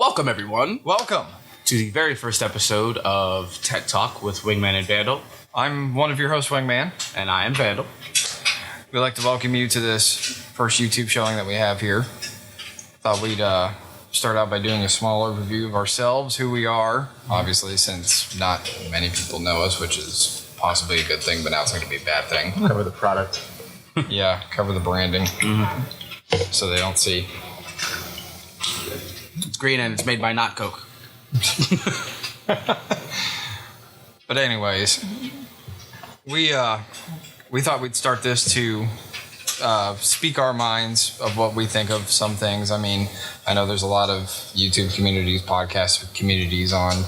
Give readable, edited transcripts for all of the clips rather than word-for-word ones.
Welcome, everyone, Welcome. to the very first episode of Tech Talk with Wingman and Vandal. I'm one of your hosts, Wingman. And I am Vandal. We'd like to welcome you to this first YouTube showing that we have here. Thought we'd start out by doing a small overview of ourselves, who we are. Obviously, since not many people know us, which is possibly a good thing, but now it's going to be a bad thing. Cover the product. Yeah, cover the branding. So they don't see. It's green and it's made by Not Coke. But anyways, we thought we'd start this to speak our minds of what we think of some things. I mean, I know there's a lot of YouTube communities, podcast communities on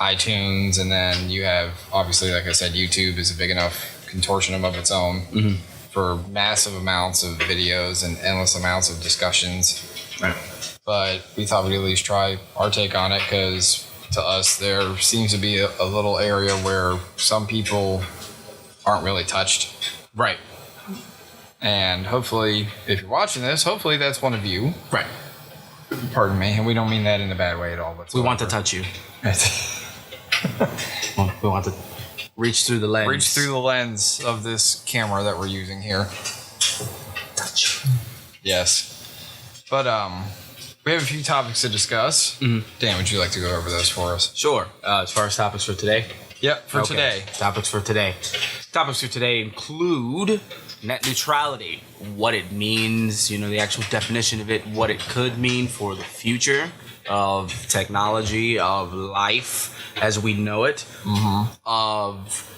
iTunes, and then you have, obviously, like I said, YouTube is a big enough consortium of its own for massive amounts of videos and endless amounts of discussions. Right. But we thought we'd at least try our take on it, because to us there seems to be a little area where some people aren't really touched. Right. And hopefully, if you're watching this, hopefully that's one of you. Right. Pardon me, and we don't mean that in a bad way at all. We want to touch you. We want to reach through the lens. Reach through the lens of this camera that we're using here. Touch. Yes. But we have a few topics to discuss. Dan, would you like to go over those for us? Sure. As far as topics for today? Yep, for today. Topics for today. Topics for today include net neutrality, what it means, the actual definition of it, what it could mean for the future of technology, of life as we know it, of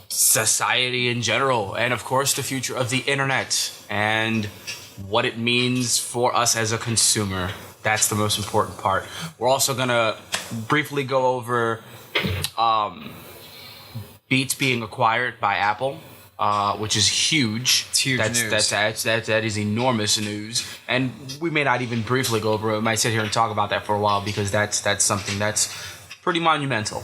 society in general, and of course the future of the internet and what it means for us as a consumer. That's the most important part. We're also going to briefly go over Beats being acquired by Apple, which is huge. It's huge news. That is enormous news. And we may not even briefly go over it. We might sit here and talk about that for a while, because that's something that's pretty monumental.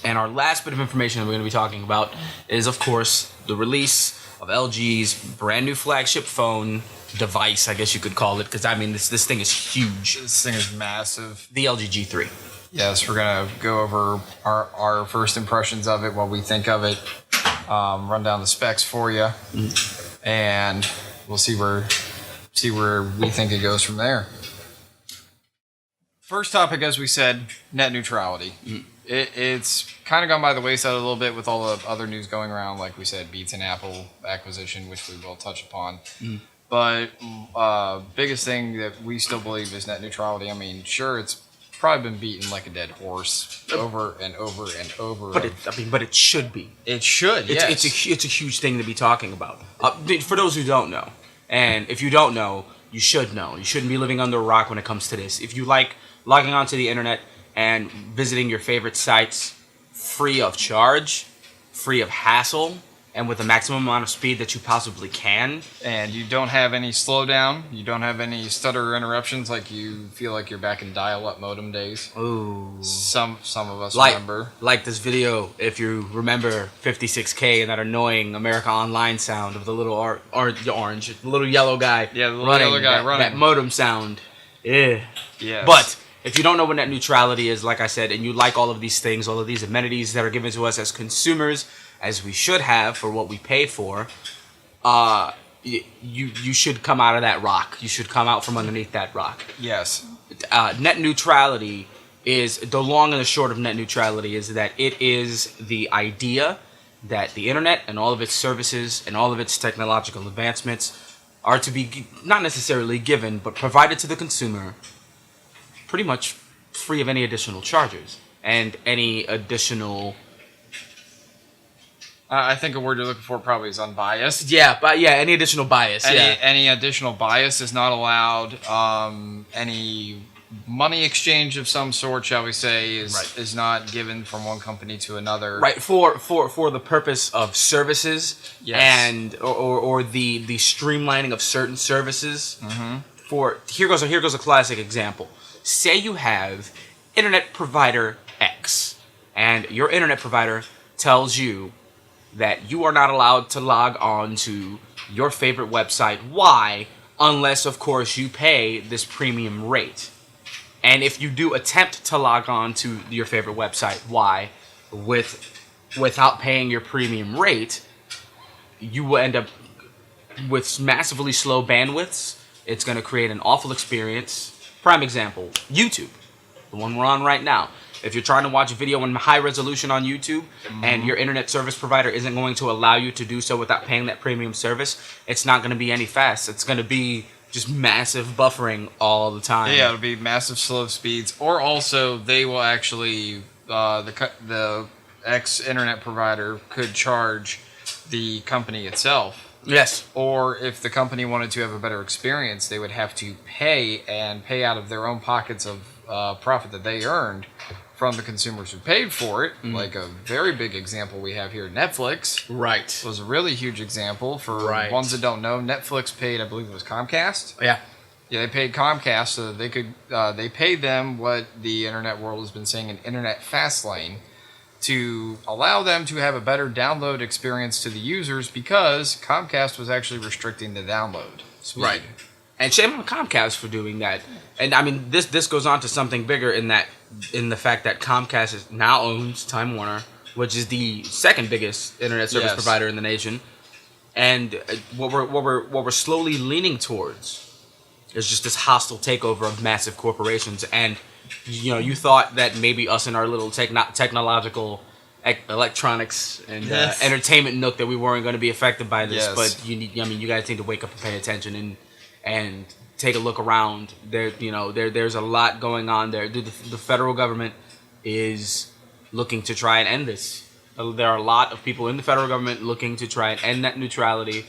And our last bit of information that we're going to be talking about is, of course, the release of LG's brand new flagship phone device, I guess you could call it, because I mean this thing is huge. This thing is massive. The LG G3. Yes, we're gonna go over our first impressions of it, what we think of it, run down the specs for you, and we'll see where we think it goes from there. First topic, as we said, net neutrality. It's kind of gone by the wayside a little bit with all the other news going around, like we said, Beats and Apple acquisition, which we will touch upon. But biggest thing that we still believe is net neutrality. I mean, sure, it's probably been beaten like a dead horse over and over and over. But it should be. It should. Yes. It's a huge thing to be talking about. For those who don't know, and if you don't know, you should know. You shouldn't be living under a rock when it comes to this. If you like logging onto the internet and visiting your favorite sites free of charge, free of hassle, and with the maximum amount of speed that you possibly can, and you don't have any slowdown, you don't have any stutter or interruptions, like you feel like you're back in dial-up modem days. Ooh. Some of us remember. Like this video, if you remember 56K and that annoying America Online sound of the little the little yellow guy. Yeah, the little yellow guy running. That modem sound. Yeah. Yes. But if you don't know what net neutrality is, like I said, and you like all of these things, all of these amenities that are given to us as consumers, as we should have for what we pay for, you should come out of that rock. You should come out from underneath that rock. Yes. Net neutrality is, the long and the short of net neutrality is that it is the idea that the internet and all of its services and all of its technological advancements are to be not necessarily given, but provided to the consumer pretty much free of any additional charges and any additional... I think a word you're looking for probably is unbiased. Yeah, but any additional bias. Any additional bias is not allowed. Any money exchange of some sort, shall we say, is not given from one company to another. Right, for the purpose of services. Yes. And or the streamlining of certain services. Here goes a classic example. Say you have internet provider X, and your internet provider tells you that you are not allowed to log on to your favorite website Y unless, of course, you pay this premium rate. And if you do attempt to log on to your favorite website, without paying your premium rate, you will end up with massively slow bandwidths. It's going to create an awful experience. Prime example, YouTube, the one we're on right now. If you're trying to watch a video in high resolution on YouTube and your internet service provider isn't going to allow you to do so without paying that premium service, it's not going to be any fast. It's going to be just massive buffering all the time. Yeah, it'll be massive slow speeds. Or also, they will actually, the ex-internet provider could charge the company itself. Yes. Or if the company wanted to have a better experience, they would have to pay out of their own pockets of profit that they earned from the consumers who paid for it. Like a very big example we have here, Netflix. Right. Was a really huge example. For ones that don't know, Netflix paid, I believe it was Comcast. Yeah. Yeah, they paid Comcast so that they could, they paid them what the internet world has been saying, an internet fast lane, to allow them to have a better download experience to the users because Comcast was actually restricting the download speed. Right. And shame on Comcast for doing that. And I mean, this goes on to something bigger in the fact that Comcast now owns Time Warner, which is the second biggest internet service provider in the nation. And what we're slowly leaning towards is just this hostile takeover of massive corporations. And you thought that maybe us and our little technological electronics and entertainment nook that we weren't going to be affected by this, but you guys need to wake up and pay attention and take a look around. There's a lot going on there. The federal government is looking to try and end this. There are a lot of people in the federal government looking to try and end net neutrality,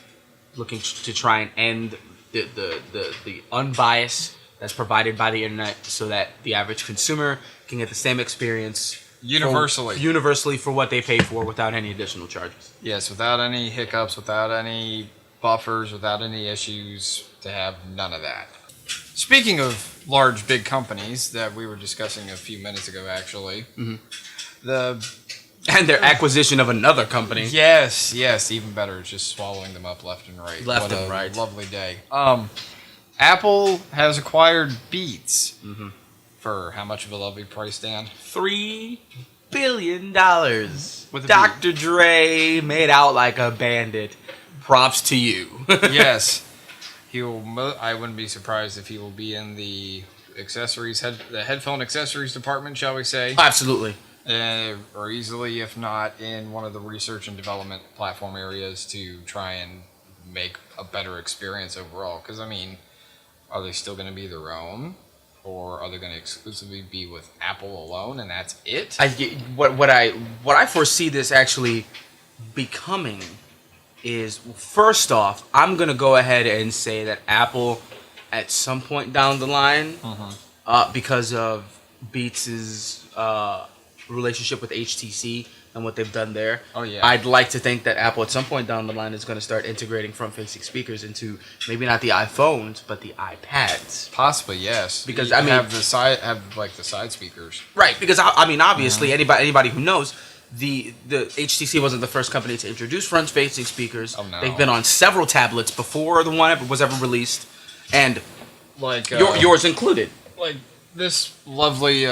looking to try and end the unbias that's provided by the internet, so that the average consumer can get the same experience universally for what they pay for without any additional charges. Yes, without any hiccups, without any buffers, without any issues, to have none of that. Speaking of large, big companies that we were discussing a few minutes ago, actually, and their acquisition of another company. Yes, even better. It's just swallowing them up left and right. Left and right. Lovely day. Apple has acquired Beats for how much of a lovely price, Dan? $3 billion. Dr. Dre made out like a bandit. Props to you. Yes. I wouldn't be surprised if he will be in the the headphone accessories department, shall we say? Absolutely. Or easily, if not, in one of the research and development platform areas to try and make a better experience overall. Because, I mean, are they still going to be their own? Or are they going to exclusively be with Apple alone and that's it? What I foresee this actually becoming is, first off, I'm going to go ahead and say that Apple, at some point down the line, because of Beats' relationship with HTC and what they've done there, I'd like to think that Apple, at some point down the line, is going to start integrating front-facing speakers into maybe not the iPhones, but the iPads. Possibly, yes. Because have the side speakers. Right. Because obviously, anybody who knows, the HTC wasn't the first company to introduce front-facing speakers. Oh, no. They've been on several tablets before the one was ever released, and like yours included. Like this lovely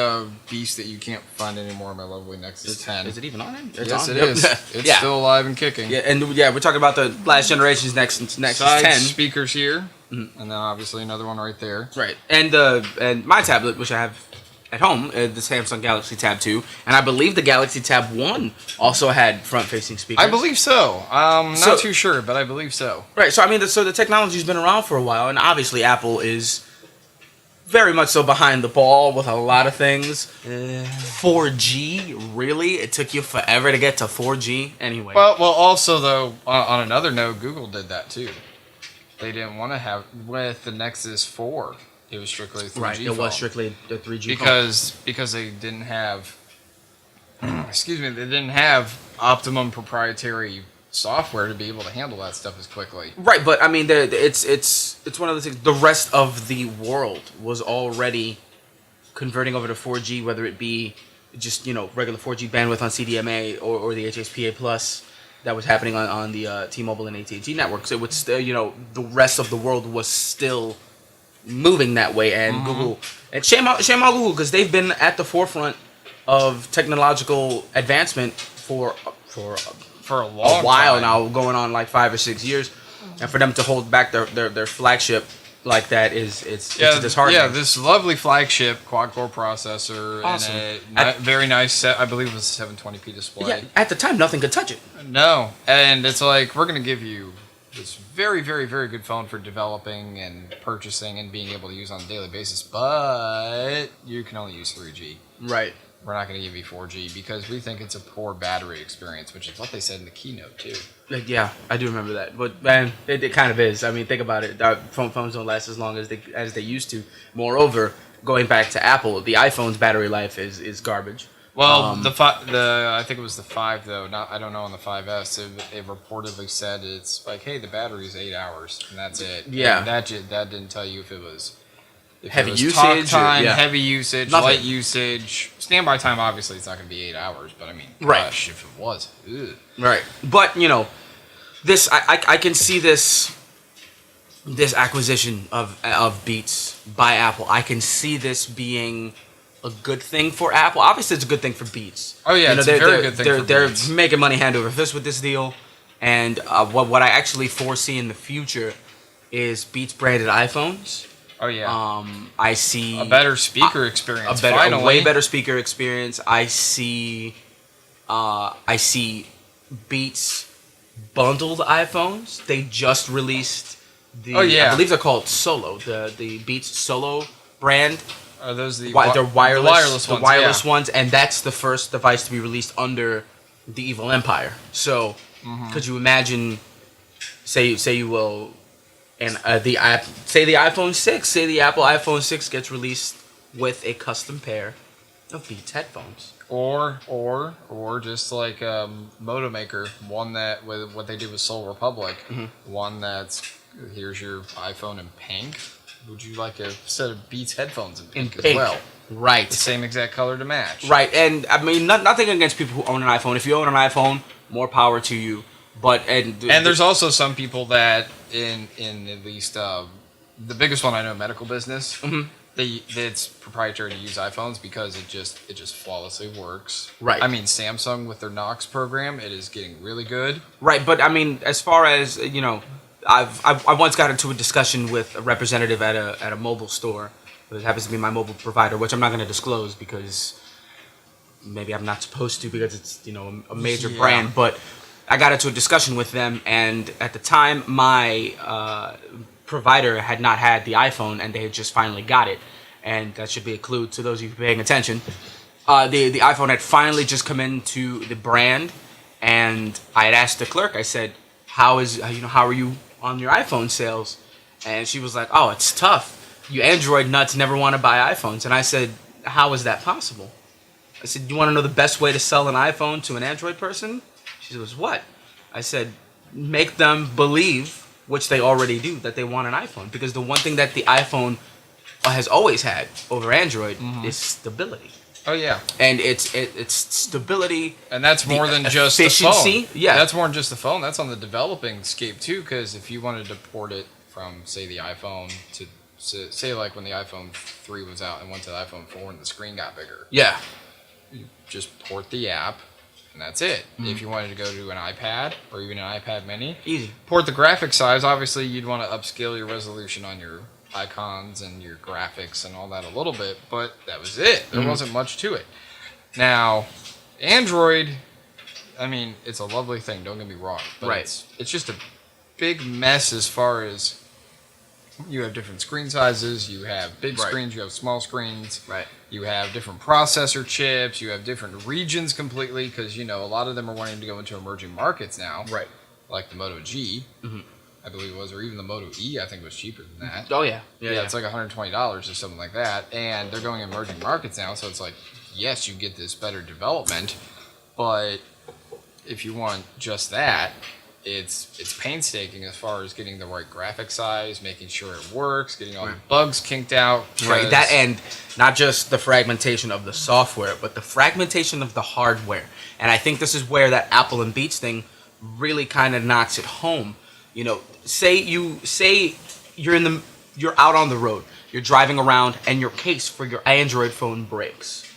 beast that you can't find anymore, my lovely Nexus 10. Is it even on it? Yes, it is. It's still alive and kicking. Yeah, and we're talking about the last generation's Nexus 10. Speakers here, and then obviously another one right there. Right, and my tablet, which I have at home, the Samsung Galaxy Tab 2, and I believe the Galaxy Tab 1 also had front-facing speakers. I believe so. Not too sure, but I believe so. Right, so I mean, the technology's been around for a while, and obviously Apple is very much so behind the ball with a lot of things. 4G, really? It took you forever to get to 4G? Anyway. Well, also, though, on another note, Google did that, too. They didn't want to have, with the Nexus 4, it was strictly a 3G phone. It was strictly a 3G phone. Because they didn't have, they didn't have optimum proprietary software to be able to handle that stuff as quickly. Right, but I mean, it's one of the things. The rest of the world was already converting over to 4G, whether it be just regular 4G bandwidth on CDMA or the HSPA Plus that was happening on the T-Mobile and AT&T networks. It would still, the rest of the world was still moving that way, and Google, and shame on Google, because they've been at the forefront of technological advancement for a long while time now, going on like 5 or 6 years, and for them to hold back their flagship like that it's disheartening. Yeah, this lovely flagship quad-core processor Awesome. and a very nice set. I believe it was a 720p display. Yeah, at the time, nothing could touch it. No, and it's like we're gonna give you this very, very, very good phone for developing and purchasing and being able to use on a daily basis, but you can only use 3G. Right. We're not going to give you 4G because we think it's a poor battery experience, which is what they said in the keynote too. Yeah, I do remember that. But man, it kind of is. I mean, think about it. Our phones don't last as long as they used to. Moreover, going back to Apple, the iPhone's battery life is garbage. Well, I think it was the 5 though. I don't know on the 5S. It reportedly said it's like, hey, the battery's 8 hours and that's it. Yeah. And that didn't tell you if it was heavy usage, talk time, yeah. heavy usage, Nothing. light usage, standby time. Obviously, it's not going to be 8 hours, but I mean, Right. gosh, if it was, ugh. Right. But this I can see this acquisition of Beats by Apple. I can see this being a good thing for Apple. Obviously, it's a good thing for Beats. Oh yeah, it's a very good thing for They're Beats. making money hand over fist with this deal, and what I actually foresee in the future is Beats branded iPhones. Oh yeah, I see a better speaker experience. a way better speaker experience. I see Beats bundled iPhones. They just released the. Oh, yeah. I believe they're called Solo. The Beats Solo brand. Are those They're wireless ones? Yeah. ones, and that's the first device to be released under the Evil Empire. So, could you imagine? Say you will, and the iPhone 6. Say the Apple iPhone 6 gets released with a custom pair of Beats headphones. Or just like Moto Maker, one that with what they did with Soul Republic, one that's here's your iPhone in pink. Would you like a set of Beats headphones in pink as well? Right. The same exact color to match. Right, and I mean nothing against people who own an iPhone. If you own an iPhone, more power to you. But And there's also some people that in at least the biggest one I know, medical business. It's proprietary to use iPhones because it just flawlessly works. Right. I mean, Samsung with their Knox program, it is getting really good. Right, but I mean, as far as I once got into a discussion with a representative at a mobile store. It happens to be my mobile provider, which I'm not going to disclose because maybe I'm not supposed to because it's a major brand. But I got into a discussion with them, and at the time, my provider had not had the iPhone, and they had just finally got it. And that should be a clue to those of you paying attention. The iPhone had finally just come into the brand, and I had asked the clerk. I said, how are you on your iPhone sales? And she was like, oh, it's tough. You Android nuts never want to buy iPhones. And I said, how is that possible? I said, you want to know the best way to sell an iPhone to an Android person? She says, what? I said, make them believe, which they already do, that they want an iPhone. Because the one thing that the iPhone has always had over Android is stability. Oh yeah, and it's stability, and that's more than just efficiency. The phone. Yeah, that's more than just the phone. That's on the developing scape too. Because if you wanted to port it from, say, the iPhone to say like when the iPhone 3 was out and went to the iPhone 4 and the screen got bigger. Yeah, you just port the app, and that's it. If you wanted to go to an iPad or even an iPad Mini, easy. Port the graphic size. Obviously, you'd want to upscale your resolution on your icons and your graphics and all that a little bit, but that was it. There wasn't much to it. Now, Android, I mean, it's a lovely thing, don't get me wrong, but it's just a big mess as far as you have different screen sizes, you have big screens, you have small screens, you have different processor chips, you have different regions completely, because a lot of them are wanting to go into emerging markets now, like the Moto G. I believe it was, or even the Moto E, I think was cheaper than that. Oh, yeah. Yeah, it's like $120 or something like that. And they're going emerging markets now, so it's like, yes, you get this better development, but if you want just that, it's painstaking as far as getting the right graphic size, making sure it works, getting all the bugs kinked out. Right, that and not just the fragmentation of the software, but the fragmentation of the hardware. And I think this is where that Apple and Beats thing really kind of knocks it home. Say you're out on the road. you're driving around and your case for your Android phone breaks.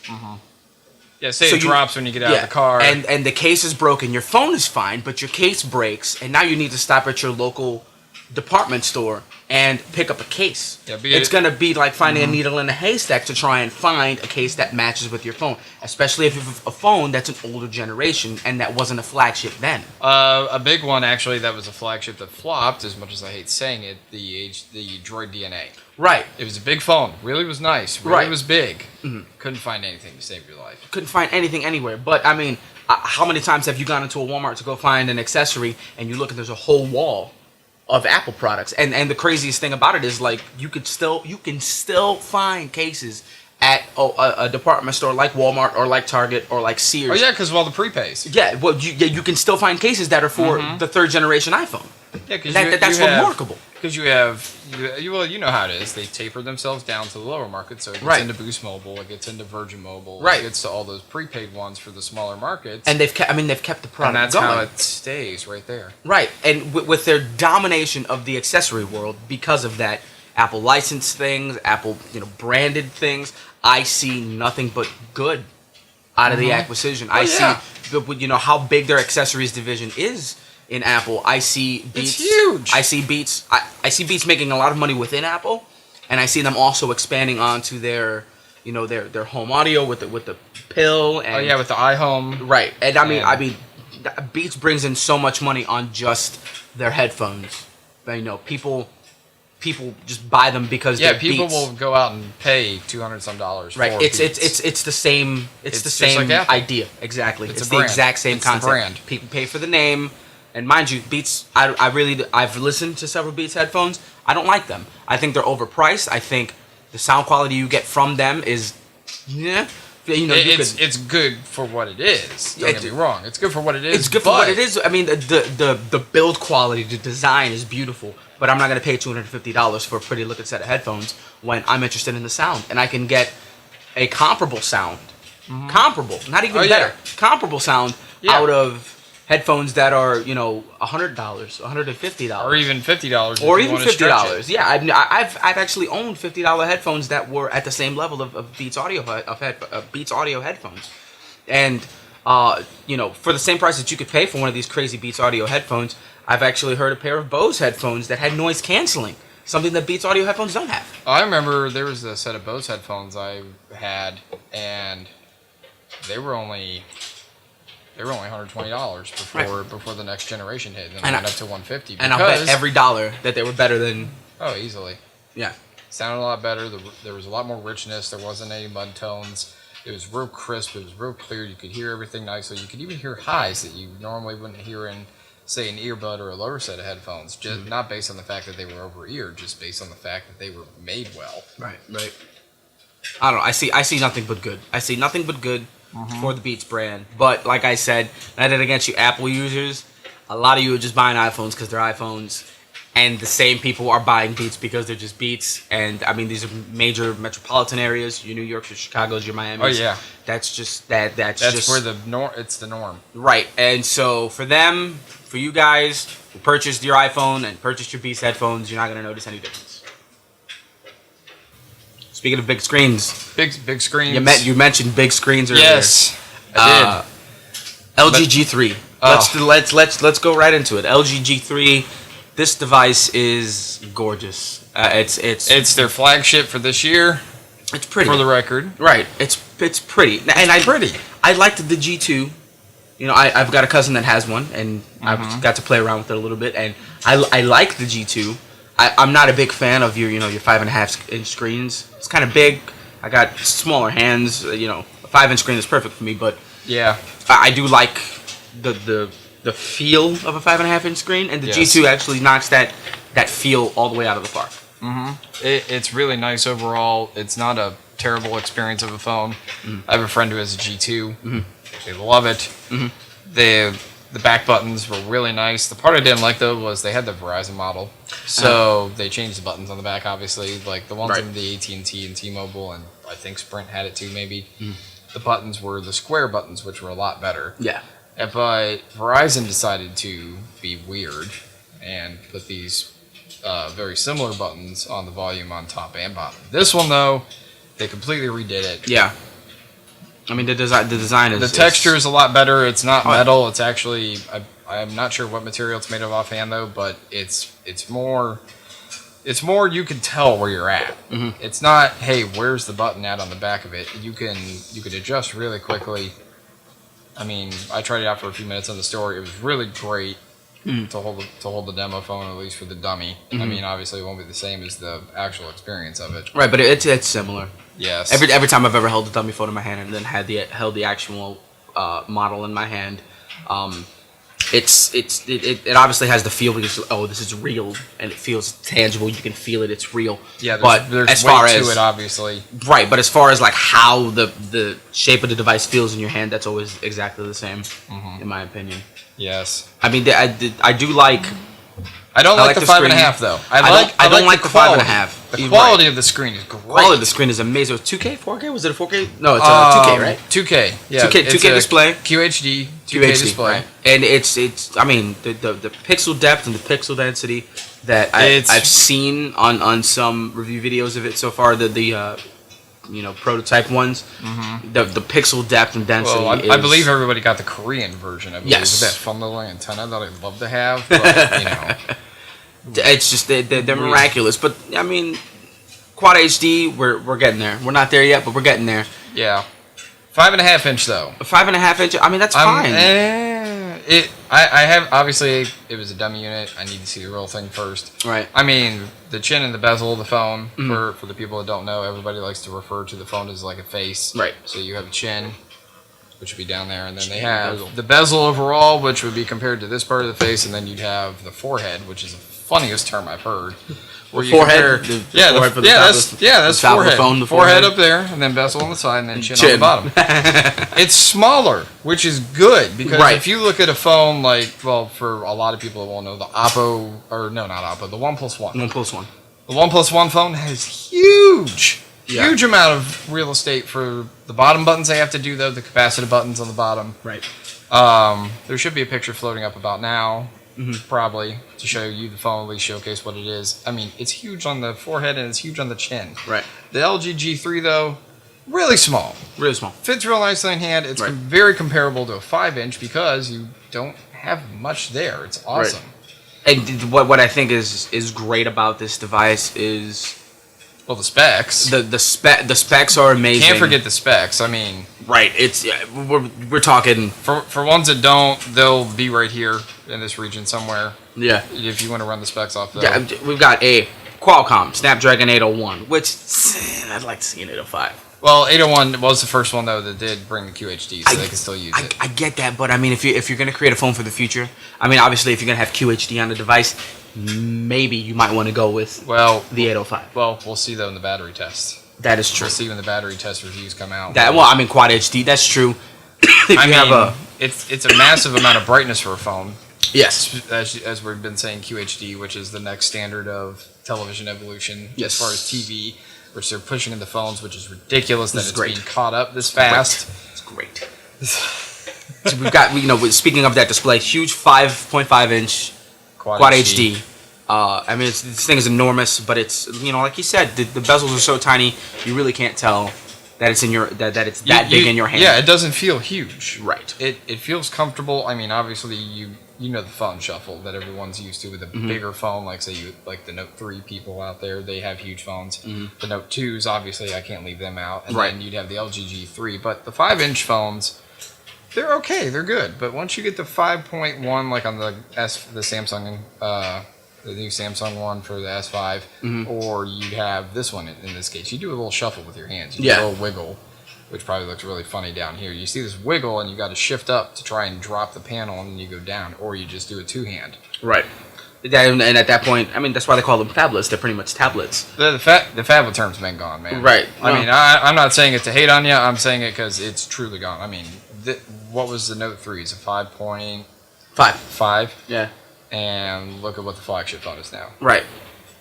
Yeah, say it drops when you get out of the car. And the case is broken. Your phone is fine, but your case breaks, and now you need to stop at your local department store and pick up a case. Yeah, it's going to be like finding a needle in a haystack to try and find a case that matches with your phone, especially if you have a phone that's an older generation and that wasn't a flagship then. A big one, actually, that was a flagship that flopped, as much as I hate saying it, the Droid DNA. Right. It was a big phone. Really was nice. Really was big. Couldn't find anything to save your life. Couldn't find anything anywhere. But, I mean, how many times have you gone into a Walmart to go find an accessory and you look and there's a whole wall of Apple products? And the craziest thing about it is, like, you can still find cases at a department store like Walmart or like Target or like Sears. Oh, yeah, because of all the prepays. Yeah, well, you can still find cases that are for the third generation iPhone. Yeah, because that's remarkable. Because you know how it is. They taper themselves down to the lower market, so it gets into Boost Mobile, it gets into Virgin Mobile, it gets to all those prepaid ones for the smaller markets. And they've kept the product and that's going. how it stays right there. Right, and with their domination of the accessory world, because of that, Apple licensed things, Apple branded things. I see nothing but good out of the acquisition. I see how big their accessories division is in Apple. I see Beats. It's huge. I see Beats. I see Beats making a lot of money within Apple, and I see them also expanding onto their home audio with the pill. And, with the iHome. Right, and I mean, Beats brings in so much money on just their headphones. People just buy them because people will go out and pay $200 some. Right, for it's Beats. the same. It's the same like idea. Exactly, it's the exact same concept. The brand. People pay for the name, and mind you, Beats. I've listened to several Beats headphones. I don't like them. I think they're overpriced. I think the sound quality you get from them is, it's good for what it is. Don't get me wrong. It's good for what it is. It's good for what it is. I mean, the build quality, the design is beautiful. But I'm not going to pay $250 for a pretty looking set of headphones when I'm interested in the sound. And I can get a comparable sound. Comparable. Not even better. Comparable sound out of headphones that are, $100, $150. Or even $50. Or even $50. Yeah, I've actually owned $50 headphones that were at the same level of Beats Audio Beats Audio headphones. And for the same price that you could pay for one of these crazy Beats Audio headphones, I've actually heard a pair of Bose headphones that had noise canceling, something that Beats Audio headphones don't have. I remember there was a set of Bose headphones I had, and they were only $120 before the next generation hit, and then went up to $150. And I'll bet every dollar that they were better than. Oh, easily. Yeah. Sounded a lot better. There was a lot more richness. There wasn't any mud tones. It was real crisp. It was real clear. You could hear everything nicely. You could even hear highs that you normally wouldn't hear in, say, an earbud or a lower set of headphones. Just not based on the fact that they were over-eared, just based on the fact that they were made well. Right. I don't know. I see nothing but good. I see nothing but good for the Beats brand. But like I said, nothing against you Apple users. A lot of you are just buying iPhones because they're iPhones. And the same people are buying Beats because they're just Beats. And I mean, these are major metropolitan areas. Your New York, your Chicago's, your Miami. Oh yeah, that's just that. That's just where the norm. It's the norm. Right. And so for you guys who purchased your iPhone and purchased your Beats headphones, you're not gonna notice any difference. Speaking of big screens, big screens. You mentioned big screens earlier. Yes, I did. LG G3. Let's go right into it. LG G3. This device is gorgeous. It's their flagship for this year. It's pretty. For the record. Right. It's pretty. I liked the G2. I've got a cousin that has one, and I've got to play around with it a little bit, and I like the G2. I'm not a big fan of your 5.5-inch screens. It's kind of big. I got smaller hands. A 5-inch screen is perfect for me, but yeah, I do like the feel of a 5.5-inch screen, and the G2 actually knocks that feel all the way out of the park. It's really nice overall. It's not a terrible experience of a phone. I have a friend who has a G2. They love it. The back buttons were really nice. The part I didn't like though was they had the Verizon model, so they changed the buttons on the back. Obviously, like the ones in the AT&T and T-Mobile, and I think Sprint had it too. Maybe the buttons were the square buttons, which were a lot better. Yeah. But Verizon decided to be weird and put these very similar buttons on the volume on top and bottom. This one, though, they completely redid it. Yeah. I mean, the design is... The texture is a lot better. It's not metal. It's actually... I'm not sure what material it's made of offhand, though, but it's more... It's more you can tell where you're at. Mm-hmm. It's not, hey, where's the button at on the back of it? You can adjust really quickly. I mean, I tried it out for a few minutes on the store. It was really great to hold the demo phone, at least for the dummy. Mm-hmm. I mean, obviously, it won't be the same as the actual experience of it. Right, but it's similar. Yes. Every time I've ever held a dummy phone in my hand and then held the actual model in my hand, it obviously has the feel because this is real and it feels tangible. You can feel it. It's real. Yeah, but there's as far weight as to it, obviously. Right, but as far as like how the shape of the device feels in your hand, that's always exactly the same, in my opinion. Yes. I mean, I do like. I don't like the 5.5 though. I don't like the 5.5. The quality of the screen is great. The quality of the screen is amazing. It was 2K, 4K? Was it a 4K? No, it's a 2K, right? 2K. Yeah. 2K display. QHD. 2K display. Right. And it's. I mean, the pixel depth and the pixel density that I've seen on some review videos of it so far. The prototype ones. Mm-hmm. The pixel depth and density. Well, I believe everybody got the Korean version. I believe with that fun little antenna that I'd love to have, but It's just they're miraculous, but I mean, Quad HD, we're getting there. We're not there yet, but we're getting there. Yeah, 5.5 inch though. A 5.5 inch. I mean, that's fine. I have obviously it was a dummy unit. I need to see the real thing first. Right. I mean, the chin and the bezel of the phone. For the people that don't know, everybody likes to refer to the phone as like a face. Right. So you have a chin, which would be down there, and then they have the bezel overall, which would be compared to this part of the face, and then you'd have the forehead, which is the funniest term I've heard. Where you forehead, that's forehead. The forehead up there, and then bezel on the side, and then chin on the bottom. It's smaller, which is good because if you look at a phone for a lot of people that won't know, the the OnePlus One. The OnePlus One phone has huge amount of real estate for the bottom buttons they have to do, though, the capacitive buttons on the bottom. Right. There should be a picture floating up about now, probably, to show you the phone, at least showcase what it is. I mean, it's huge on the forehead and it's huge on the chin. Right. The LG G3, though, really small. Really small. Fits real nicely in hand. It's very comparable to a 5-inch because you don't have much there. It's awesome. Right. And what I think is great about this device is... Well, the specs. The specs are amazing. Can't forget the specs. I mean, right. It's we're talking for ones that don't, they'll be right here in this region somewhere. Yeah. If you want to run the specs off, though. Yeah, we've got a Qualcomm Snapdragon 801, which I'd like to see an 805. Well, 801 was the first one though that did bring the QHD, so they can still use it. I get that, but I mean, if you're gonna create a phone for the future, I mean, obviously, if you're gonna have QHD on the device, maybe you might want to go with the 805. Well, we'll see though in the battery test. That is true. We'll see when the battery test reviews come out. Quad HD. That's true. It's a massive amount of brightness for a phone. Yes. As we've been saying, QHD, which is the next standard of television evolution as far as TV, which they're pushing into phones, which is ridiculous that it's being caught up this fast. It's great. So we've got, speaking of that display, huge 5.5 inch Quad HD. I mean, this thing is enormous, but it's, like you said, the bezels are so tiny, you really can't tell that it's in your that it's that big in your hand. Yeah, it doesn't feel huge. Right. It feels comfortable. I mean, obviously the phone shuffle that everyone's used to with a bigger phone, like the Note 3 people out there, they have huge phones. The Note 2s, obviously, I can't leave them out. And then you'd have the LG G3, but the 5-inch phones, they're okay, they're good. But once you get to 5.1, like on the Samsung, the new Samsung one for the S5, or you'd have this one in this case, you do a little shuffle with your hands. You do a little wiggle, which probably looks really funny down here. You see this wiggle, and you got to shift up to try and drop the panel, and then you go down, or you just do a two-hand. Right. And at that point, I mean, that's why they call them phablets. They're pretty much tablets. The phablet term's been gone, man. Right. I mean, I'm not saying it to hate on you. I'm saying it because it's truly gone. I mean, what was the Note 3? It's a 5.5. 5? Yeah. And look at what the flagship phone is now. Right.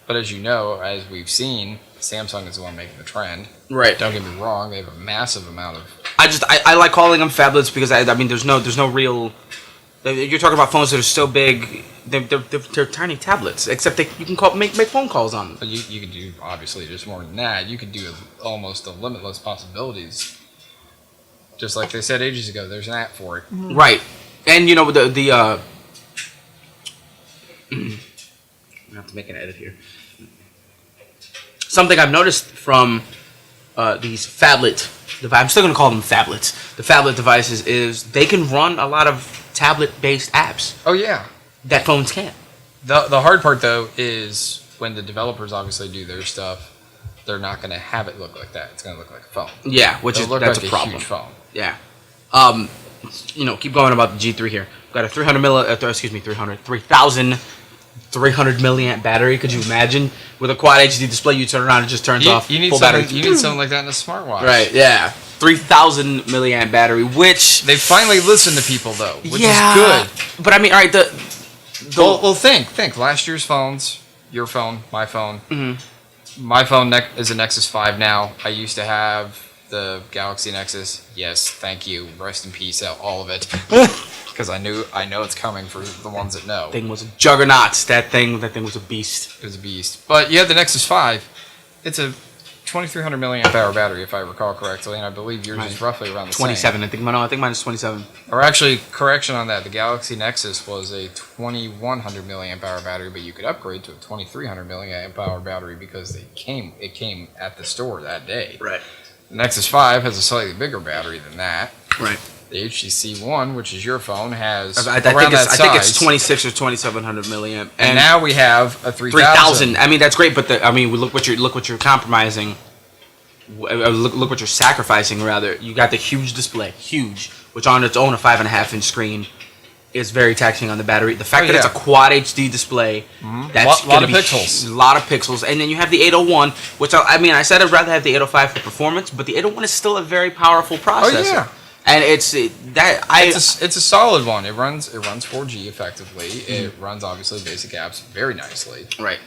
But as you know, as we've seen, Samsung is the one making the trend. Right. Don't get me wrong; they have a massive amount of. I like calling them phablets because I mean there's no real You're talking about phones that are so big. They're tiny tablets. Except you can make phone calls on them. But you could do obviously just more than that. You could do almost a limitless possibilities. Just like they said ages ago, there's an app for it. Right, and I'm gonna have to make an edit here. Something I've noticed from these phablet devices, I'm still gonna call them phablets. The phablet devices is they can run a lot of tablet-based apps Oh yeah. that phones can't. The hard part though is when the developers obviously do their stuff, they're not going to have it look like that. It's going to look like a phone. Yeah, It'll look that's like a problem. Huge phone. Yeah. Keep going about the G3 here. We've got a 3,300 milliamp battery. Could you imagine? With a quad HD display, you turn around and it just turns off. You need full something, battery. you need something like that in a smartwatch. Right, yeah. 3,000 milliamp battery, which... They finally listen to people though, which is good. But I mean, all right, Well, think. Last year's phones, your phone, my phone. Mhm. My phone is a Nexus 5 now. I used to have the Galaxy Nexus. Yes, thank you. Rest in peace, all of it. Because I know it's coming for the ones that know. thing was a juggernaut. That thing was a beast. It was a beast. But you have the Nexus 5. It's a 2,300 milliamp hour battery, if I recall correctly, and I believe yours is roughly around the 27, same. I think mine is 27. Or actually, correction on that, the Galaxy Nexus was a 2,100 milliamp hour battery, but you could upgrade to a 2,300 milliamp hour battery because it came at the store that day. Right. The Nexus 5 has a slightly bigger battery than that. Right. The HTC One, which is your phone, has I around that size. think it's 26 or 2,700 milliamp. And now we have a 3,000. I mean, that's great, but look what you're compromising. Look what you're sacrificing. Rather, you got the huge display, which on its own a 5.5-inch screen is very taxing on the battery. The fact that it's a quad HD display, that's lot of be pixels. a lot of pixels, and then you have the 801, which I said I'd rather have the 805 for performance, but the 801 is still a very powerful processor. Oh yeah. And it's a solid one. It runs 4G effectively. It runs obviously basic apps very nicely. Right.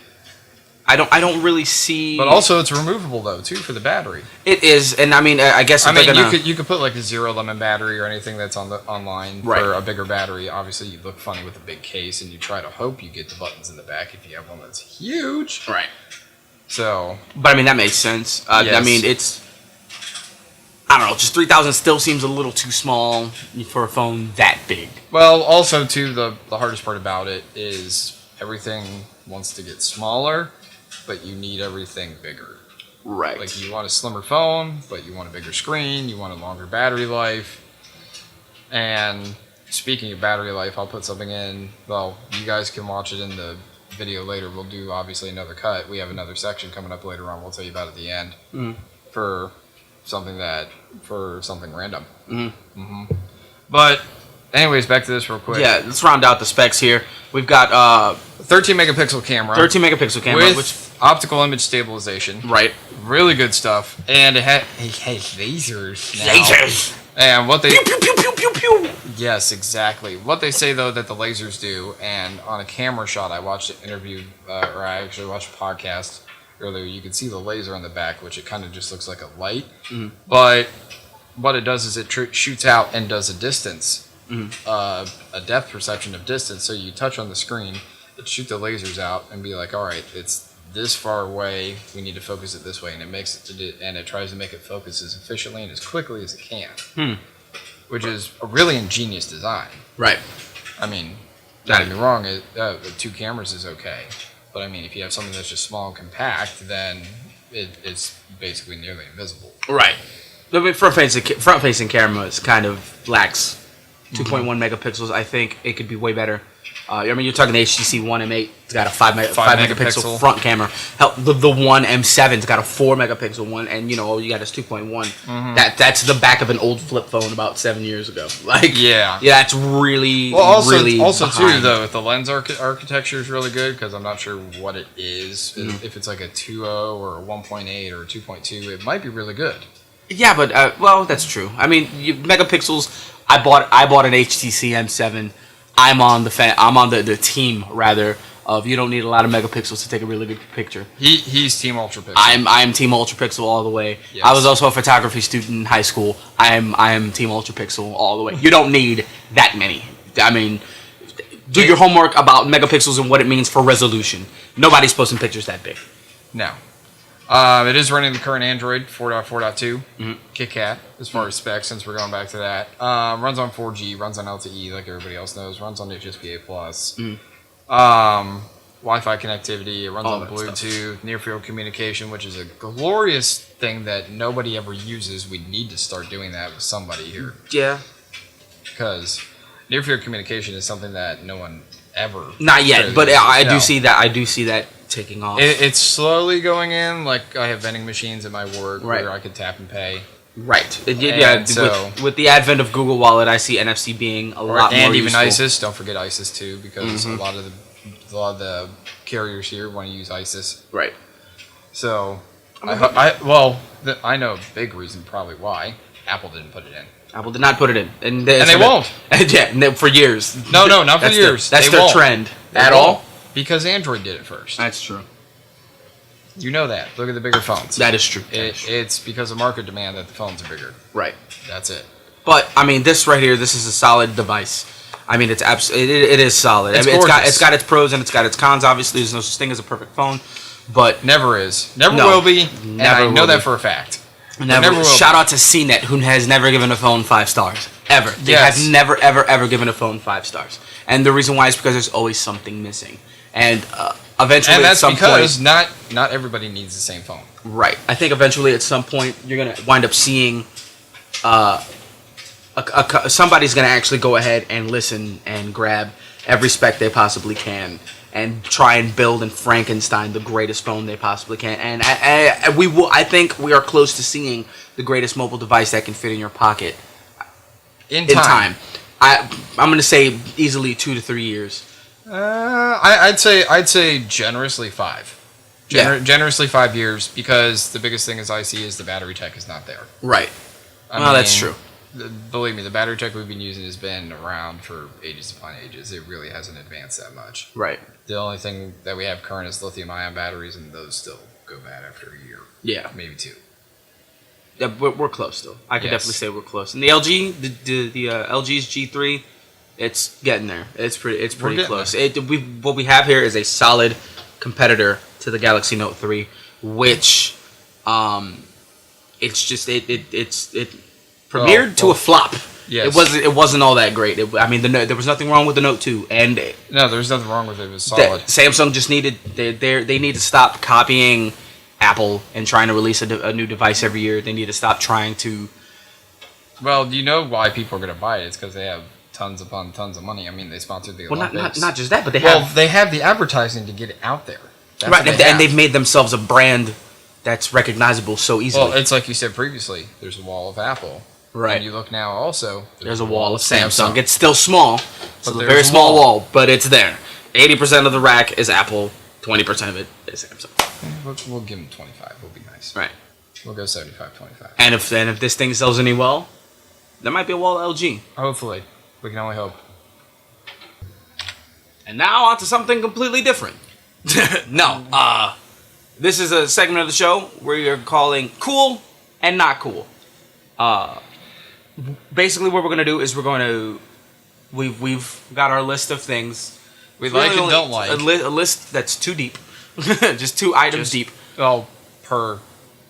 I don't really see. But also it's removable though too for the battery. It is, and I mean I guess you could put like a 0 lemon battery or anything that's online Right. for a bigger battery. Obviously you look funny with a big case, and you try to hope you get the buttons in the back if you have one that's huge. Right. So. But I mean that makes sense. Yes. I mean it's. I don't know, just 3,000 still seems a little too small for a phone that big. Well, also too, the hardest part about it is everything wants to get smaller, but you need everything bigger. Right. Like you want a slimmer phone, but you want a bigger screen, you want a longer battery life. And speaking of battery life, I'll put something in. Well, you guys can watch it in the video later. We'll do obviously another cut. We have another section coming up later on. We'll tell you about it at the end for something random. But anyways, back to this real quick. Yeah, let's round out the specs here. We've got 13 megapixel camera. 13 megapixel camera with optical image stabilization. Right. Really good stuff. And it has lasers now. Lasers. And what they Pew pew pew pew pew pew. Yes, exactly. What they say though that the lasers do, and on a camera shot, I watched an interview, or I actually watched a podcast earlier. You can see the laser on the back, which it kind of just looks like a light. But what it does is it shoots out and does a distance, a depth perception of distance. So you touch on the screen, it shoots the lasers out and be like, all right, it's this far away. We need to focus it this way, and it makes it tries to make it focus as efficiently and as quickly as it can, which is a really ingenious design. Right. I mean, don't get me wrong, the 2 cameras is okay. But I mean, if you have something that's just small and compact, then it's basically nearly invisible. Right. I mean, front-facing cameras kind of lacks 2.1 megapixels. I think it could be way better. I mean, you're talking the HTC One M8. It's got a 5 megapixel front camera. Hell, the One M7's got a 4 megapixel one, and all you got is 2.1. That's the back of an old flip phone about 7 years ago. Like, yeah, it's really really also behind. too though, the lens architecture is really good because I'm not sure what it is. If it's like a 2.0 or a 1.8 or a 2.2, it might be really good. Yeah, but well, that's true. I mean, megapixels. I bought an HTC M7. I'm on the team rather of you don't need a lot of megapixels to take a really good picture. He's team ultra pixel. I'm team ultra pixel all the way. Yes. I was also a photography student in high school. I am team ultra pixel all the way. You don't need that many I mean, do your homework about megapixels and what it means for resolution. Nobody's posting pictures that big. No. It is running the current Android 4.4.2 Kit Kat as far as specs, since we're going back to that. Runs on 4G, runs on LTE like everybody else knows, runs on HSPA+. Wi-Fi connectivity, it runs on Bluetooth, near-field communication, which is a glorious thing that nobody ever uses. We need to start doing that with somebody here. Yeah. Because near-field communication is something that no one ever... Not yet, but I do see that. I do see that taking off. It's slowly going in. Like, I have vending machines at my work where I could tap and pay. Right. So, with the advent of Google Wallet, I see NFC being a lot more and even useful. ISIS. Don't forget ISIS too, because a lot of the carriers here want to use ISIS. Right. So, I know a big reason probably why Apple didn't put it in. Apple did not put it in, and they won't. Yeah, for years. No, not for years. That's their trend at all. Because Android did it first. That's true. You know that. Look at the bigger phones. That is true. It's because of market demand that the phones are bigger. Right. That's it. But I mean, this right here, this is a solid device. I mean, it's it is solid. It's it's got its pros and it's got its cons. Obviously, there's no such thing as a perfect phone, but never is, never will be. And I know that for a fact. Never will. Shout out to CNET, who has never given a phone 5 stars ever. They have never, ever given a phone 5 stars, and the reason why is because there's always something missing, and eventually, and that's at some because point, not everybody needs the same phone. Right. I think eventually, at some point, you're gonna wind up seeing. Somebody's going to actually go ahead and listen and grab every spec they possibly can and try and build and Frankenstein the greatest phone they possibly can. And I think we are close to seeing the greatest mobile device that can fit in your pocket in time. I'm going to say easily 2 to 3 years. I'd say generously 5. Generously 5 years, because the biggest thing as I see is the battery tech is not there. Right. Well, that's true. Believe me, the battery tech we've been using has been around for ages upon ages. It really hasn't advanced that much. Right. The only thing that we have current is lithium-ion batteries, and those still go bad after a year. Yeah. Maybe 2. Yeah, we're close, though. I can definitely say we're close. And the LG's G3, it's getting there. It's pretty close. What we have here is a solid competitor to the Galaxy Note 3, which it's premiered to a flop. Yes. It wasn't all that great. There was nothing wrong with the Note 2, and no, there's nothing wrong with it. It was solid. Samsung just they need to stop copying Apple and trying to release a new device every year. They need to stop trying to. Well, you know why people are going to buy it? It's because they have tons upon tons of money. I mean, they sponsored the Olympics. Not just that, but they have the advertising to get it out there. That's right, and they've made themselves a brand that's recognizable so easily. Well, it's like you said previously. There's a wall of Apple. Right. And you look now also. There's a wall of Samsung. It's still small. It's a very there's a small wall, but it's there. 80% of the rack is Apple. 20% of it is Samsung. We'll give them 25. We'll be nice. Right. We'll go 75-25. And if this thing sells any well, there might be a wall of LG. Hopefully. We can only hope. And now on to something completely different. This is a segment of the show where you're calling cool and not cool. Basically, what we're gonna do is we've got our list of things we like and don't like. A list that's too deep, just 2 items deep. Oh, per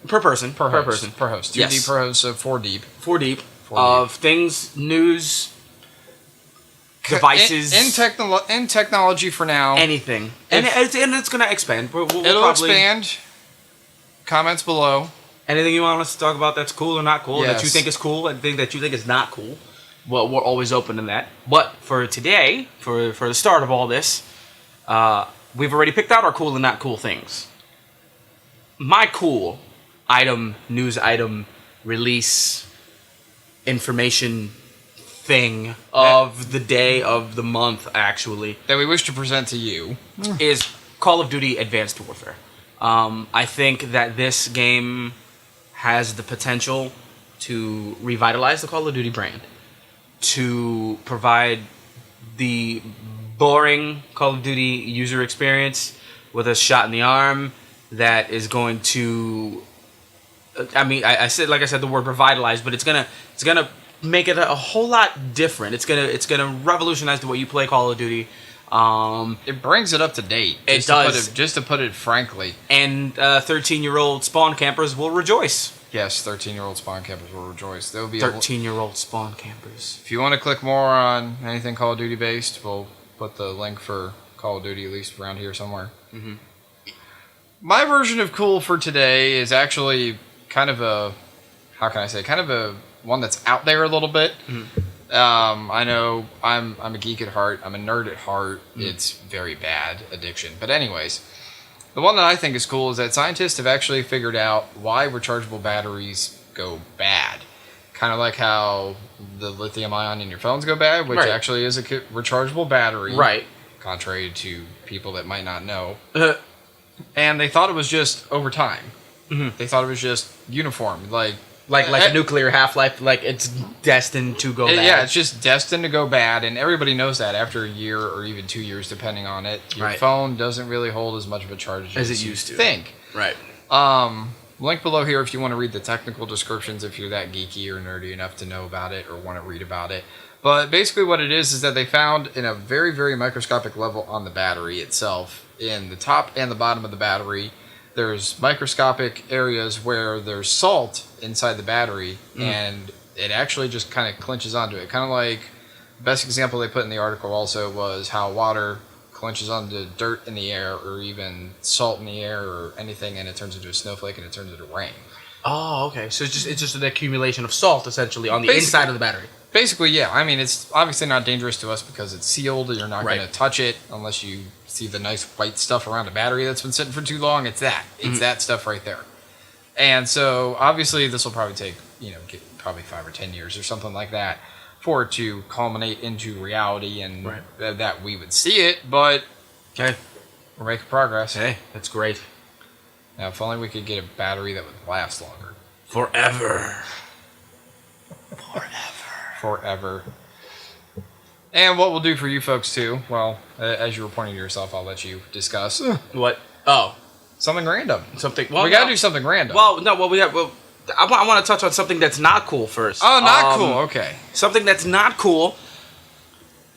person, per host. 2 deep per host, so 4 deep. 4 deep of things, news, devices, in technology for now. Anything, and it's gonna expand. It'll expand. Comments below. Anything you want us to talk about that's cool or not cool, that you think is cool, and thing that you think is not cool, well, we're always open to that. But for today, for the start of all this, we've already picked out our cool and not cool things. My cool item, news item, release, information thing of the day, of the month, actually, that we wish to present to you, is Call of Duty Advanced Warfare. I think that this game has the potential to revitalize the Call of Duty brand, to provide the boring Call of Duty user experience with a shot in the arm that is going to, I said the word revitalize, but it's gonna make it a whole lot different. It's gonna revolutionize the way you play Call of Duty. It brings it up to date. It does. Just to put it frankly. And 13-year-old spawn campers will rejoice. Yes, 13-year-old spawn campers will rejoice. There will be 13-year-old spawn campers. If you want to click more on anything Call of Duty based, we'll put the link for Call of Duty at least around here somewhere. Mm-hmm. My version of cool for today is actually kind of a, how can I say, kind of a one that's out there a little bit. Mm-hmm. I know I'm a geek at heart. I'm a nerd at heart. Mm-hmm. It's very bad addiction. But anyways, the one that I think is cool is that scientists have actually figured out why rechargeable batteries go bad. Kind of like how the lithium ion in your phones go bad, which actually is a rechargeable battery. Right. Contrary to people that might not know. And they thought it was just over time. Mm-hmm. They thought it was just uniform. Like a nuclear half-life, like it's destined to go bad. Yeah, it's just destined to go bad, and everybody knows that after a year or even 2 years, depending on it. Your phone doesn't really hold as much of a charge as it used to. Think. Right. Link below here if you want to read the technical descriptions, if you're that geeky or nerdy enough to know about it or want to read about it. But basically what it is that they found in a very, very microscopic level on the battery itself, in the top and the bottom of the battery, there's microscopic areas where there's salt inside the battery, and it actually just kind of clinches onto it. Kind of like, the best example they put in the article also was how water clinches onto dirt in the air or even salt in the air or anything, and it turns into a snowflake and it turns into rain. Oh, okay. So it's just an accumulation of salt, essentially, on the inside of the battery. Basically, yeah. I mean, it's obviously not dangerous to us because it's sealed. You're not going to touch it unless you see the nice white stuff around a battery that's been sitting for too long. It's that. It's that stuff right there. And so, obviously, this will probably take, probably 5 or 10 years or something like that for it to culminate into reality and that we would see it. But, okay, we're making progress. Hey, that's great. Now, if only we could get a battery that would last longer. Forever. Forever. And what we'll do for you folks too, well, as you were pointing to yourself, I'll let you discuss. What? Oh. Something random. Well, we gotta do something random. I want to touch on something that's not cool first. Oh, not cool. Okay. Something that's not cool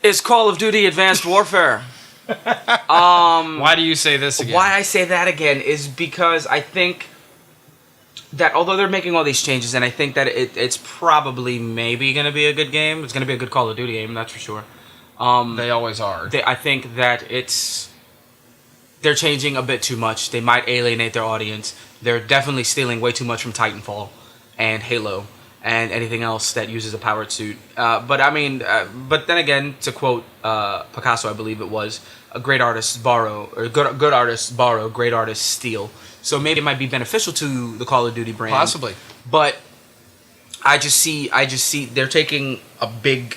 is Call of Duty Advanced Warfare. Why do you say this again? Why I say that again is because I think that although they're making all these changes, and I think that it's probably maybe going to be a good game. It's going to be a good Call of Duty game, that's for sure. They always are. I think that they're changing a bit too much. They might alienate their audience. They're definitely stealing way too much from Titanfall and Halo and anything else that uses a powered suit. But then again, to quote Picasso, I believe it was, a great artist borrow, or good artists borrow, great artists steal. So maybe it might be beneficial to the Call of Duty brand. Possibly. But I just see they're taking a big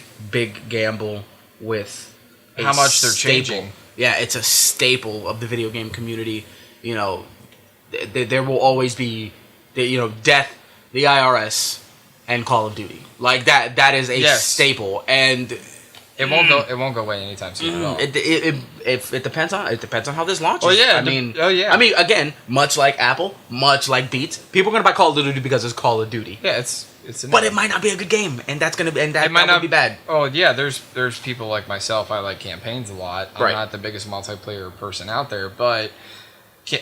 gamble with how much they're changing. Yeah, it's a staple of the video game community. There will always be, death, the IRS, and Call of Duty. Like that is a staple, and it won't go away anytime soon at all. It depends on how this launches. Oh yeah, I mean, again, much like Apple, much like Beats, people are gonna buy Call of Duty because it's Call of Duty. Yeah, but it might not be a good game, and that might not be bad. Oh yeah, there's people like myself. I like campaigns a lot. I'm not the biggest multiplayer person out there, but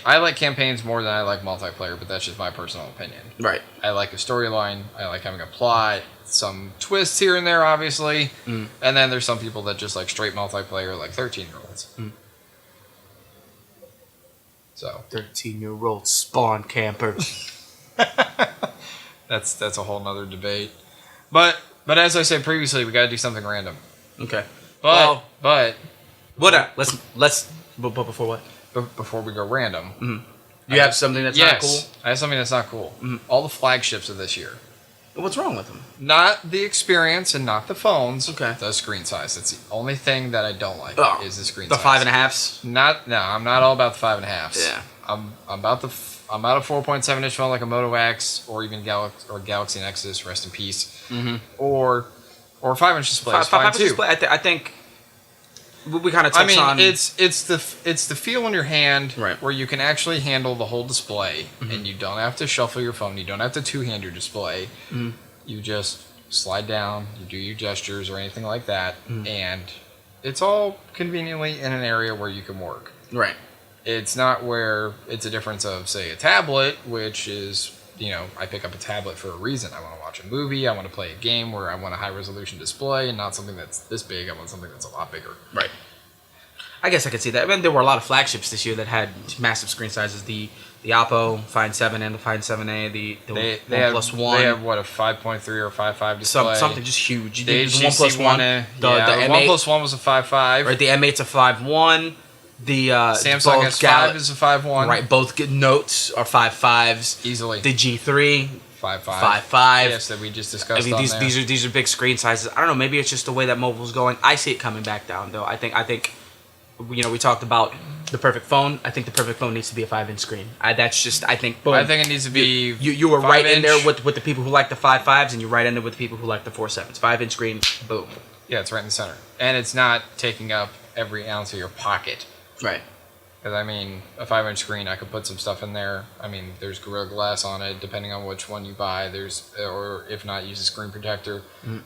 I like campaigns more than I like multiplayer. But that's just my personal opinion. Right. I like a storyline. I like having a plot. Some twists here and there, obviously, and then there's some people that just like straight multiplayer, like 13-year-olds. So 13-year-old spawn camper. That's a whole nother debate. But as I said previously, we got to do something random. Okay. But what? Let's. But before what? Before we go random, you have something that's not cool. I have something that's not cool. All the flagships of this year. What's wrong with them? Not the experience and not the phones. Okay. The screen size. That's the only thing that I don't like is the screen size. The 5.5s? No, I'm not all about the 5.5s. Yeah. I'm about a 4.7 inch phone like a Moto X or even Galaxy Nexus, rest in peace. Or 5-inch display. 5-inch display. I think we kind of touched on. It's the feel in your hand where you can actually handle the whole display, and you don't have to shuffle your phone. You don't have to two-hand your display. You just slide down, you do your gestures or anything like that, and it's all conveniently in an area where you can work. Right. It's not where it's a difference of, say, a tablet, which is, I pick up a tablet for a reason. I want to watch a movie, I want to play a game where I want a high-resolution display and not something that's this big. I want something that's a lot bigger. Right. I guess I could see that. I mean, there were a lot of flagships this year that had massive screen sizes. The Oppo Find 7 and the Find 7a, the OnePlus One. They have, what, a 5.3 or 5.5 display? Something just huge. The OnePlus One. The M8, OnePlus One was a 5.5. Right, the M8's a 5.1. The Samsung S5 is a 5.1. Right, both good Notes are 5.5s. Easily. The G3 5.5. 5.5. Yes, that we just discussed. I mean, these are big screen sizes. I don't know. Maybe it's just the way that mobile's going. I see it coming back down, though. I think. We talked about the perfect phone. I think the perfect phone needs to be a 5-inch screen. I think. Boom. I think it needs to be. You were right in there with the people who like the 5.5s, and you're right in there with the people who like the 4.7s. 5-inch screen, boom. Yeah, it's right in the center, and it's not taking up every ounce of your pocket. Right. Because, I mean, a 5-inch screen, I could put some stuff in there. I mean, there's Gorilla Glass on it, depending on which one you buy. Or if not, use a screen protector.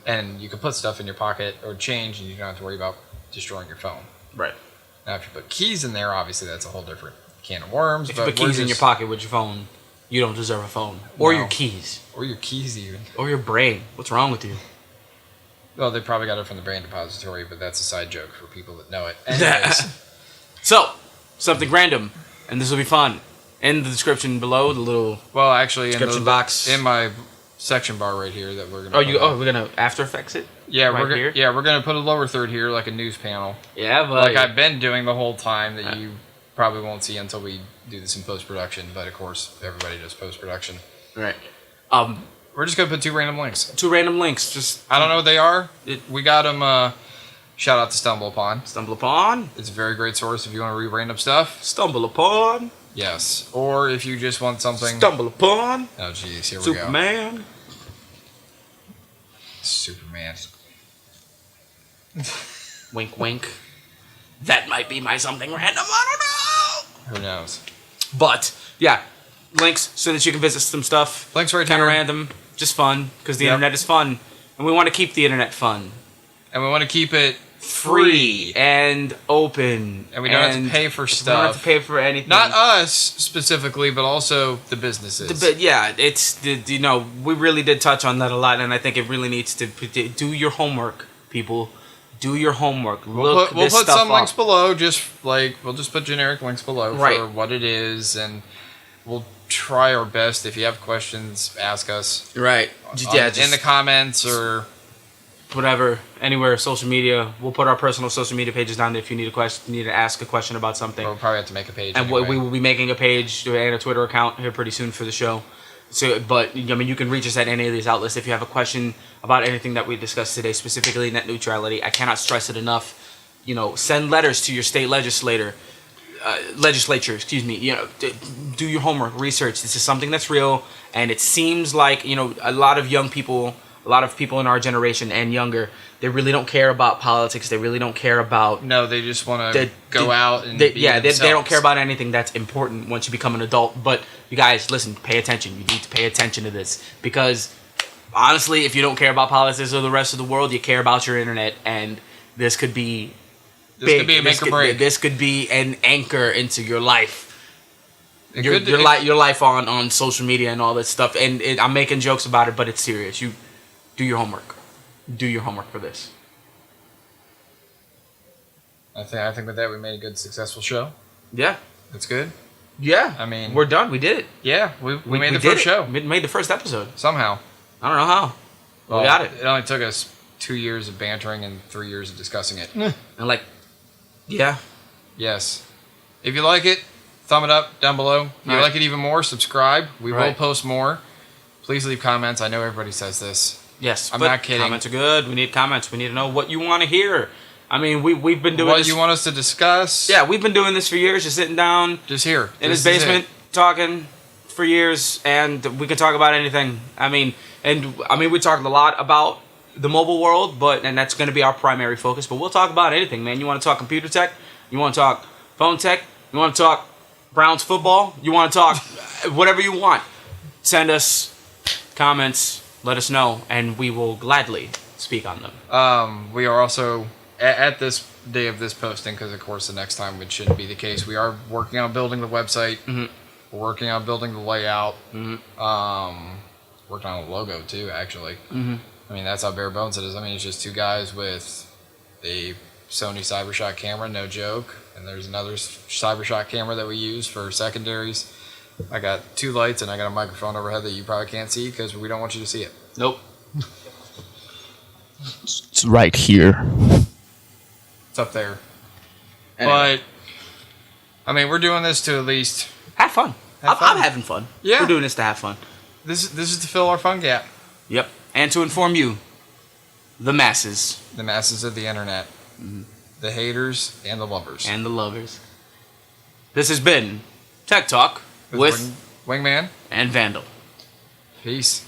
And you can put stuff in your pocket or change, and you don't have to worry about destroying your phone. Right. Now, if you put keys in there, obviously that's a whole different can of worms. If you put keys in your pocket with your phone, you don't deserve a phone. Or your keys. Or your keys, even. Or your brain. What's wrong with you? Well, they probably got it from the brain depository, but that's a side joke for people that know it. Anyways. So, something random, and this will be fun. In the description below, the little description box. In my section bar right here that we're gonna. We're gonna After Effects it. Yeah, here? we're gonna put a lower third here, like a news panel. Yeah, but like I've been doing the whole time that you probably won't see until we do this in post production. But of course, everybody does post production. Right. We're just gonna put 2 random links. 2 random links. Just I don't know what they are. We got them. Shout out to Stumble Upon. Stumble Upon. It's a very great source if you want to read random stuff. Stumble Upon. Yes. Or if you just want something. Stumble Upon. Oh, jeez. Here we go. Superman. Superman. Wink, wink. That might be my something random. I don't know. Who knows? But, yeah. Links so that you can visit some stuff. Links right Kind here. of random. Just fun. Because the internet is fun. And we want to keep the internet fun. And we want to keep it free and open. And we don't have to pay for stuff. We don't have to pay for anything. Not us specifically, but also the businesses. We really did touch on that a lot, and I think it really needs to do your homework, people. Do your homework. We'll put some links below, we'll just put generic links below for what it is, and we'll try our best. If you have questions, ask us. Right. In the comments or whatever, anywhere, social media. We'll put our personal social media pages down there if you need to ask a question about something. We'll probably have to make a page. And anyway. we will be making a page and a Twitter account here pretty soon for the show. So, but I mean, you can reach us at any of these outlets if you have a question about anything that we discussed today, specifically net neutrality. I cannot stress it enough. Send letters to your state legislature. Excuse me. Do your homework, research. This is something that's real, and it seems like a lot of young people. A lot of people in our generation and younger, they really don't care about politics. They really don't care about. No, they just want to go out and they don't care about anything that's important once you become an adult. But you guys, listen, pay attention. You need to pay attention to this because honestly, if you don't care about politics or the rest of the world, you care about your internet, and this could be This could be a make or break. This could be an anchor into your life. Your life on social media and all that stuff. And I'm making jokes about it, but it's serious. You do your homework. Do your homework for this. I think with that we made a good, successful show. Yeah. That's good. Yeah. I mean, we're done. We did it. Yeah. We made the first show. We made the first episode. Somehow. I don't know how. Well, we got it. It only took us 2 years of bantering and 3 years of discussing it. And yeah. Yes. If you like it, thumb it up down below. If you like it even more, subscribe. We will post more. Please leave comments. I know everybody says this. Yes, I'm not kidding. Comments are good. We need comments. We need to know what you want to hear. I mean, we've been doing what this. You want us to discuss. Yeah, we've been doing this for years. Just sitting down, just here in his basement, talking for years, and we can talk about anything. I mean, we talked a lot about the mobile world, and that's going to be our primary focus. But we'll talk about anything, man. You want to talk computer tech? You want to talk phone tech? You want to talk Browns football? You want to talk whatever you want? Send us comments. let us know, and we will gladly speak on them. We are also at this day of this posting, because of course the next time it shouldn't be the case. We are working on building the website. We're working on building the layout. Working on a logo too, actually. I mean, that's how bare bones it is. I mean, it's just two guys with a Sony CyberShot camera, no joke. And there's another CyberShot camera that we use for secondaries. I got 2 lights and I got a microphone overhead that you probably can't see because we don't want you to see it. Nope. It's right here. It's up there. Anyway. But, I mean, we're doing this to at least... Have fun. Have fun. I'm having fun. Yeah. We're doing this to have fun. This is to fill our fun gap. Yep. And to inform you, the masses. The masses of the internet. The haters and the lovers. And the lovers. This has been Tech Talk with Wingman and Vandal. Peace.